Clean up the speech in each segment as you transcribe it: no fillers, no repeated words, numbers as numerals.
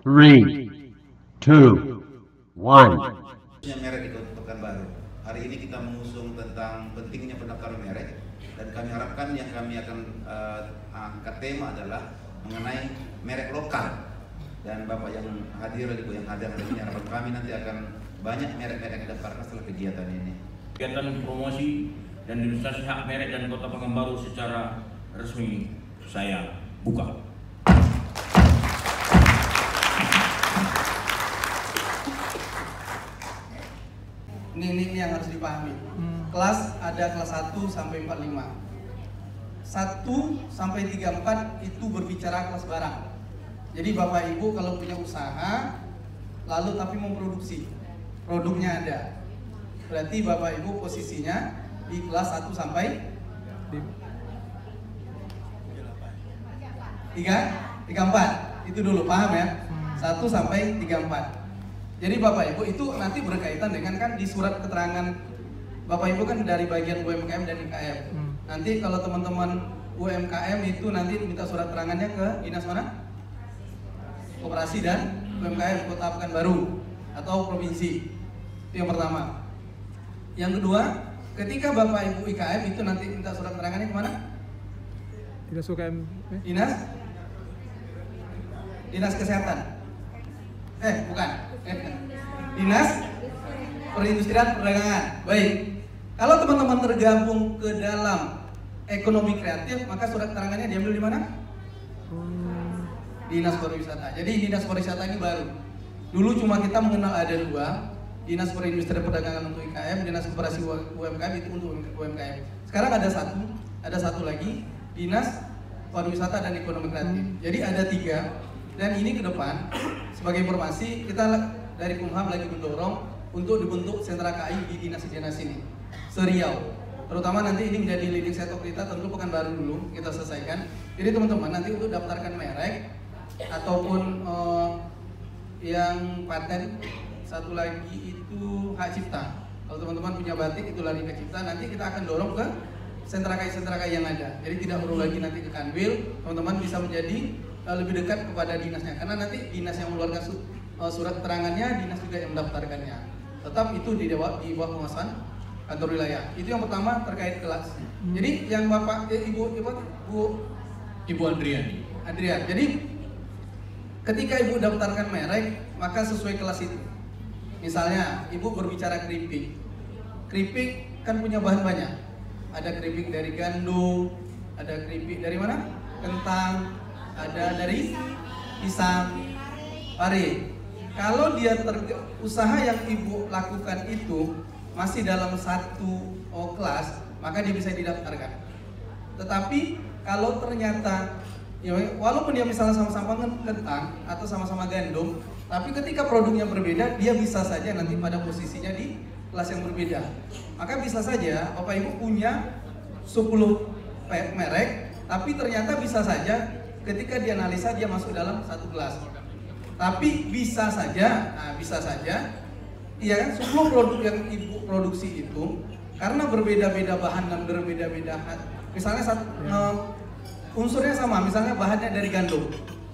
3, 2, 1. Merek di Kota Pekanbaru. Hari ini kita mengusung tentang pentingnya pendaftaran merek, dan kami harapkan yang kami akan angkat tema adalah mengenai merek lokal. Dan Bapak yang hadir, Ibu yang hadir hari ini, harapan kami nanti akan banyak merek-merek yang didaftarkan setelah kegiatan ini. Kegiatan promosi dan registrasi hak merek dan Kota Pekanbaru secara resmi saya buka. Ini yang harus dipahami. Kelas ada kelas 1 sampai 45. 1 sampai 34 itu berbicara kelas barang. Jadi Bapak Ibu kalau punya usaha lalu tapi memproduksi, produknya ada, berarti Bapak Ibu posisinya di kelas 1 sampai 34. Itu dulu, paham ya? 1 sampai 34. Jadi Bapak Ibu itu nanti berkaitan dengan kan di surat keterangan Bapak Ibu kan dari bagian UMKM dan IKM. Nanti kalau teman-teman UMKM itu nanti minta surat keterangannya ke dinas mana? Koperasi dan UMKM Kota Pekanbaru atau provinsi. Itu yang pertama. Yang kedua, ketika Bapak Ibu IKM itu nanti minta surat keterangannya kemana? Dinas UKM. Dinas Kesehatan. Bukan. Dinas Perindustrian Perdagangan. Baik. Kalau teman-teman tergabung ke dalam ekonomi kreatif, maka surat keterangannya diambil di mana? Dinas Pariwisata. Jadi Dinas Pariwisata ini baru. Dulu cuma kita mengenal ada 2, Dinas Perindustrian Perdagangan untuk IKM, Dinas Koperasi UMKM itu untuk UMKM. Sekarang ada satu lagi, Dinas Pariwisata dan Ekonomi Kreatif. Jadi ada 3. Dan ini ke depan, sebagai informasi, kita dari Kumham lagi mendorong untuk dibentuk sentra KI di dinas-dinas ini, serial. Terutama nanti ini menjadi leading sector kita, tentu Pekanbaru dulu kita selesaikan. Jadi teman-teman nanti untuk daftarkan merek ataupun yang paten, satu lagi itu hak cipta. Kalau teman-teman punya batik itu lari ke cipta, nanti kita akan dorong ke sentra KI yang ada. Jadi tidak perlu lagi nanti ke Kanwil, teman-teman bisa menjadi lebih dekat kepada dinasnya, karena nanti dinas yang mengeluarkan surat keterangannya, dinas juga yang mendaftarkannya. Tetap itu di bawah pengawasan kantor wilayah. Itu yang pertama terkait kelas. Jadi yang Bapak Ibu Andrian. Jadi ketika Ibu daftarkan merek, maka sesuai kelas itu. Misalnya Ibu berbicara keripik. Keripik kan punya bahan banyak. Ada keripik dari gandum, ada keripik dari mana? Kentang, ada dari pisang, pare. Kalau dia usaha yang Ibu lakukan itu masih dalam satu kelas, maka dia bisa didaftarkan. Tetapi kalau ternyata ya, walaupun dia misalnya sama-sama kentang atau sama-sama gandum, tapi ketika produknya berbeda, dia bisa saja nanti pada posisinya di kelas yang berbeda. Maka bisa saja Bapak Ibu punya 10 merek, tapi ternyata bisa saja ketika dianalisa dia masuk dalam satu kelas. Tapi bisa saja, iya kan, 10 produk yang Ibu produksi itu karena berbeda-beda bahan dan berbeda-beda, misalnya unsurnya sama, misalnya bahannya dari gandum,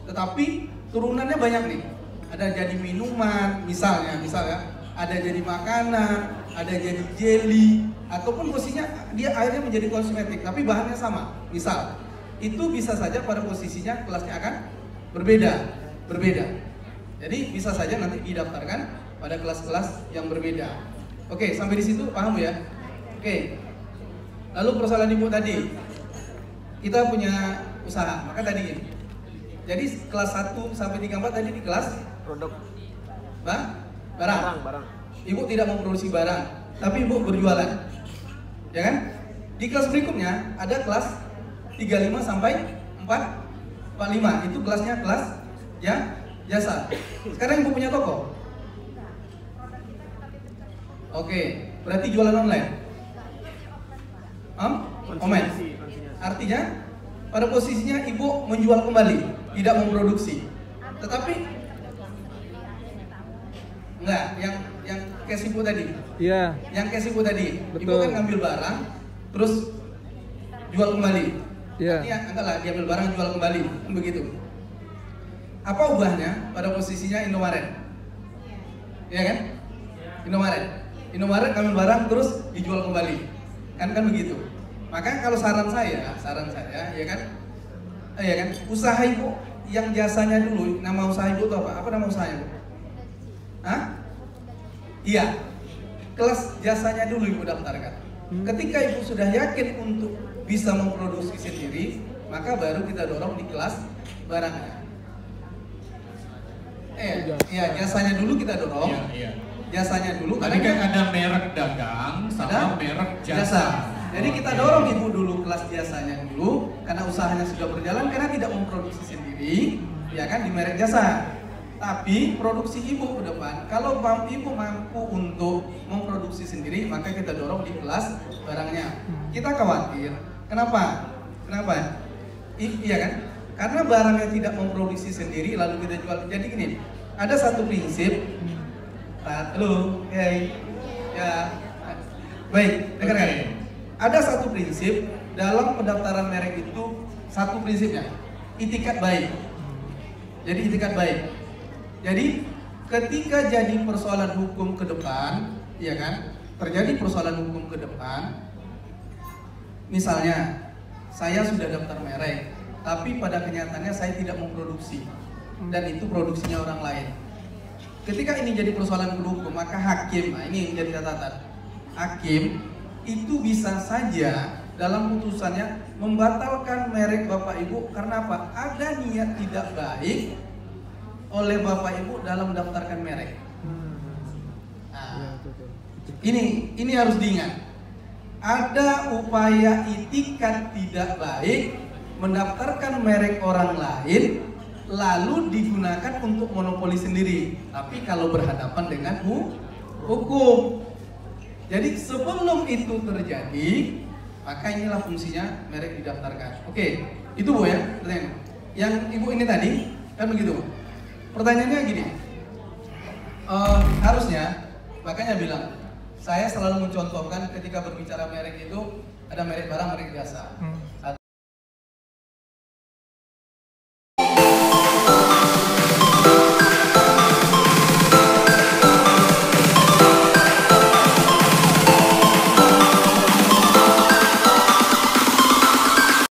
tetapi turunannya banyak nih. Ada jadi minuman, misalnya ada jadi makanan, ada jadi jelly, ataupun posisinya dia akhirnya menjadi kosmetik, tapi bahannya sama, misal. Itu bisa saja pada posisinya kelasnya akan berbeda. Jadi bisa saja nanti didaftarkan pada kelas-kelas yang berbeda. Oke, sampai di situ paham ya? Oke. Lalu persoalan Ibu tadi, kita punya usaha, maka tadi ini. Jadi kelas 1 sampai 34 tadi di kelas Produk. Barang. Ibu tidak memproduksi barang, tapi Ibu berjualan. Ya kan? Di kelas berikutnya ada kelas 35 sampai 45. Itu kelasnya kelas jasa. Sekarang Ibu punya toko. Oke, berarti jualan online. Online. Artinya pada posisinya Ibu menjual kembali, tidak memproduksi. Tetapi enggak, yang case Ibu tadi. Iya. Yang case Ibu tadi. Betul. Ibu kan ngambil barang terus jual kembali. Iya. Artinya enggak lah, diambil barang jual kembali, kan begitu. Apa ubahnya pada posisinya Indomaret? Iya kan? Indomaret ngambil barang terus dijual kembali. Kan begitu. Maka kalau saran saya, ya kan? Usaha ibu yang jasanya dulu, nama usaha ibu itu apa? Apa nama usahanya, Bu? Hah? Iya. Kelas jasanya dulu ibu daftarkan. Ketika ibu sudah yakin untuk bisa memproduksi sendiri, maka baru kita dorong di kelas barangnya. Iya, jasanya dulu kita dorong. Iya. Jasanya dulu. Tadi kan ada merek dagang sama merek jasa. Jadi kita dorong ibu dulu kelas jasanya dulu, karena usahanya sudah berjalan, karena tidak memproduksi sendiri, ya kan, di merek jasa. Tapi produksi ibu ke depan, kalau ibu mampu untuk memproduksi sendiri, maka kita dorong di kelas barangnya. Kita khawatir, kenapa? Iya kan? Karena barangnya tidak memproduksi sendiri, lalu kita jual. Jadi gini, ada satu prinsip. Ya, baik, dengarkan. Ada satu prinsip dalam pendaftaran merek itu, satu prinsipnya, itikat baik. Jadi itikat baik. Jadi ketika jadi persoalan hukum ke depan, ya kan, terjadi persoalan hukum ke depan, misalnya saya sudah daftar merek, tapi pada kenyataannya saya tidak memproduksi, dan itu produksinya orang lain. Ketika ini jadi persoalan hukum, maka hakim, nah ini menjadi catatan, hakim itu bisa saja dalam putusannya membatalkan merek Bapak Ibu karena apa? Ada niat tidak baik oleh Bapak Ibu dalam mendaftarkan merek. Nah, ini harus diingat. Ada upaya itikat tidak baik mendaftarkan merek orang lain lalu digunakan untuk monopoli sendiri. Tapi kalau berhadapan dengan hukum. Jadi sebelum itu terjadi, maka inilah fungsinya merek didaftarkan. Oke, itu Bu ya, pertanyaan. Yang Ibu ini tadi, kan begitu. Pertanyaannya gini, harusnya, makanya bilang, saya selalu mencontohkan ketika berbicara merek itu, ada merek barang, merek jasa.